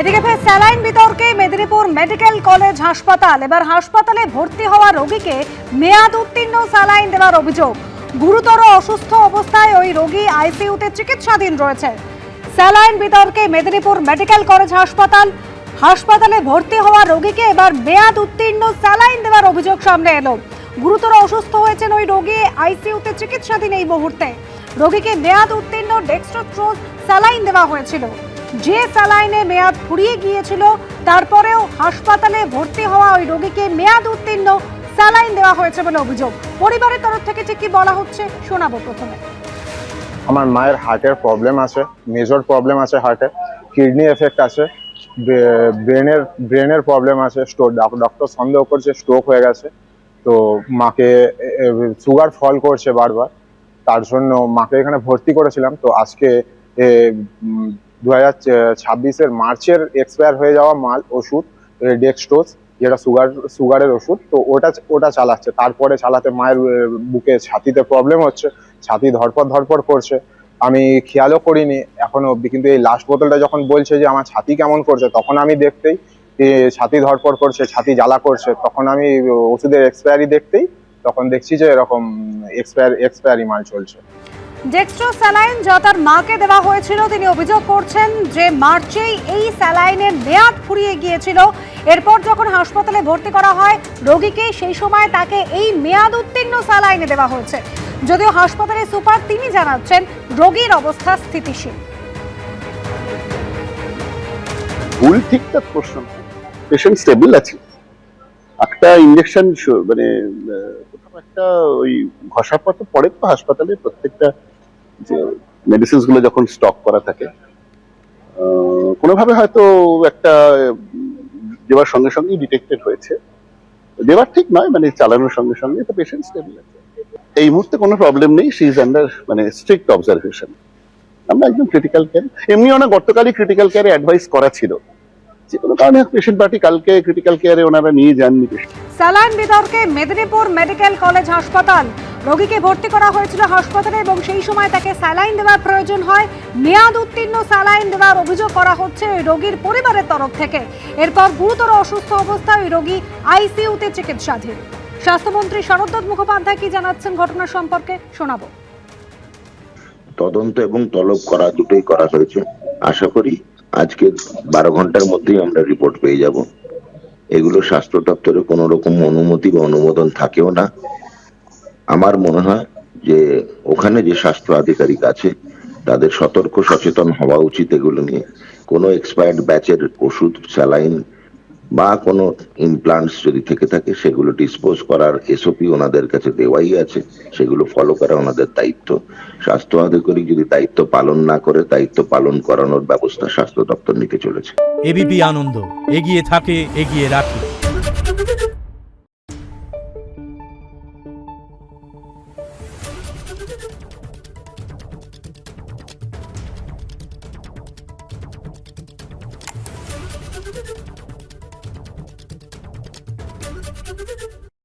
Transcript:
এদিকে ফের স্যালাইন বিতর্কে মেদিনীপুর মেডিকেল কলেজ হাসপাতাল। এবার হাসপাতালে ভর্তি হওয়া রোগীকে মেয়াদ উত্তীর্ণ স্যালাইন দেওয়ার অভিযোগ। গুরুতর অসুস্থ অবস্থায় ওই রোগী আইসিইউতে চিকিৎসাধীন রয়েছে। স্যালাইন বিতর্কে মেদিনীপুর মেডিকেল কলেজ হাসপাতালে ভর্তি হওয়া রোগীকে এবার মেয়াদ উত্তীর্ণ স্যালাইন দেওয়ার অভিযোগ সামনে এলো। গুরুতর অসুস্থ হয়েছেন ওই রোগী, আইসিইউতে চিকিৎসাধীন এই মুহূর্তে। রোগীকে মেয়াদ উত্তীর্ণ ডেক্সট্রোজ স্যালাইন দেওয়া হয়েছিল। যে স্যালাইনে মেয়াদ ফুরিয়ে গিয়েছিল তারপরেও হাসপাতালে ভর্তি হওয়া ওই রোগীকে মেয়াদ উত্তীর্ণ স্যালাইন দেওয়া হয়েছে বলে অভিযোগ। পরিবারের তরফ থেকে যে কি বলা হচ্ছে শোনাবো। প্রথমে আমার মায়ের হার্টের প্রবলেম আছে, মেজর প্রবলেম আছে, হার্টে কিডনি এফেক্ট আছে, ব্রেনের প্রবলেম আছে, ডক্টর সন্দেহ করছে স্ট্রোক হয়ে গেছে। তো মাকে সুগার ফল করছে বারবার, তার জন্য মাকে এখানে ভর্তি করেছিলাম। তো আজকে 2026 মার্চের এক্সপায়ার হয়ে যাওয়া ওষুধ ডেক্সট্রোজ, যেটা সুগারের ওষুধ, তো ওটা চালাচ্ছে। তারপরে চালাতে মায়ের বুকে ছাতিতে প্রবলেম হচ্ছে, ছাতি ধরপড় করছে। আমি খেয়ালও করিনি এখনো অবধি, কিন্তু এই লাস্ট বোতলটা যখন বলছে যে আমার ছাতি কেমন করছে, তখন আমি দেখতেই ছাতি ধরপড় করছে, ছাতি জ্বালা করছে। তখন আমি ওষুধের এক্সপায়ারি দেখতেই তখন দেখছি যে এরকম এক্সপায়ারি মাল চলছে। ডেক্সট্রোজ স্যালাইন যা তার মাকে দেওয়া হয়েছিল, তিনি অভিযোগ করছেন যে মার্চেই এই স্যালাইনের মেয়াদ ফুরিয়ে গিয়েছিল। এরপর যখন হাসপাতালে ভর্তি করা হয় রোগীকে, সেই সময় তাকে এই মেয়াদ উত্তীর্ণ স্যালাইনে দেওয়া হয়েছে। যদিও হাসপাতালের সুপার তিনি জানাচ্ছেন রোগীর অবস্থা স্থিতিশীল। ভুল ঠিকঠাক প্রশ্ন, পেশেন্ট স্টেবল আছে। একটা ইনজেকশন মানে একটা ওই ঘষাপথ পড়ে তো হাসপাতালে, প্রত্যেকটা যে মেডিসিনস গুলো যখন স্টক করা থাকে, কোনোভাবে হয়তো একটা দেওয়ার সঙ্গে সঙ্গে ডিটেক্টেড হয়েছে। দেওয়ার ঠিক নয়, মানে চালানোর সঙ্গে সঙ্গে তো পেশেন্ট স্টেবল আছে। এই মুহূর্তে কোনো প্রবলেম নেই, শি ইজ আন্ডার মানে স্ট্রিক্ট অবজারভেশন। আমরা একদম ক্রিটিক্যাল কেয়ার, এমনি ওনার গতকালই ক্রিটিক্যাল কেয়ারে অ্যাডভাইস করা ছিল, যে কোনো কারণে পেশেন্ট পার্টি কালকে ক্রিটিক্যাল কেয়ারে ওনারা নিয়ে যাননি। স্যালাইন বিতর্কে মেদিনীপুর মেডিকেল কলেজ হাসপাতাল। রোগীকে ভর্তি করা হয়েছিল হাসপাতালে এবং সেই সময় তাকে স্যালাইন দেওয়ার প্রয়োজন হয়। মেয়াদ উত্তীর্ণ স্যালাইন দেওয়ার অভিযোগ করা হচ্ছে ওই রোগীর পরিবারের তরফ থেকে। এরপর গুরুতর অসুস্থ অবস্থায় ওই রোগী আইসিইউতে চিকিৎসাধীন। স্বাস্থ্যমন্ত্রী শরৎচন্দ্র মুখোপাধ্যায় কি জানাচ্ছেন ঘটনা সম্পর্কে শোনাবো। তদন্ত এবং তলব করা দুটোই করা হয়েছে। আশা করি আজকে 12 ঘন্টার মধ্যেই আমরা রিপোর্ট পেয়ে যাব। এগুলো স্বাস্থ্য দপ্তরে কোনো রকম অনুমতি বা অনুমোদন থাকেও না। আমার মনে হয় যে ওখানে যে স্বাস্থ্য আধিকারিক আছে তাদের সতর্ক সচেতন হওয়া উচিত এগুলো নিয়ে। কোনো এক্সপায়ার্ড ব্যাচের ওষুধ, স্যালাইন বা কোনো ইমপ্লান্টস যদি থেকে থাকে সেগুলো ডিসপোজ করার এসওপি ওনাদের কাছে দেওয়াই আছে, সেগুলো ফলো করা ওনাদের দায়িত্ব। স্বাস্থ্য আধিকারিক যদি দায়িত্ব পালন না করে, দায়িত্ব পালন করানোর ব্যবস্থা স্বাস্থ্য দপ্তর নিতে চলেছে। এবিপি আনন্দ, এগিয়ে থাকে, এগিয়ে রাখে।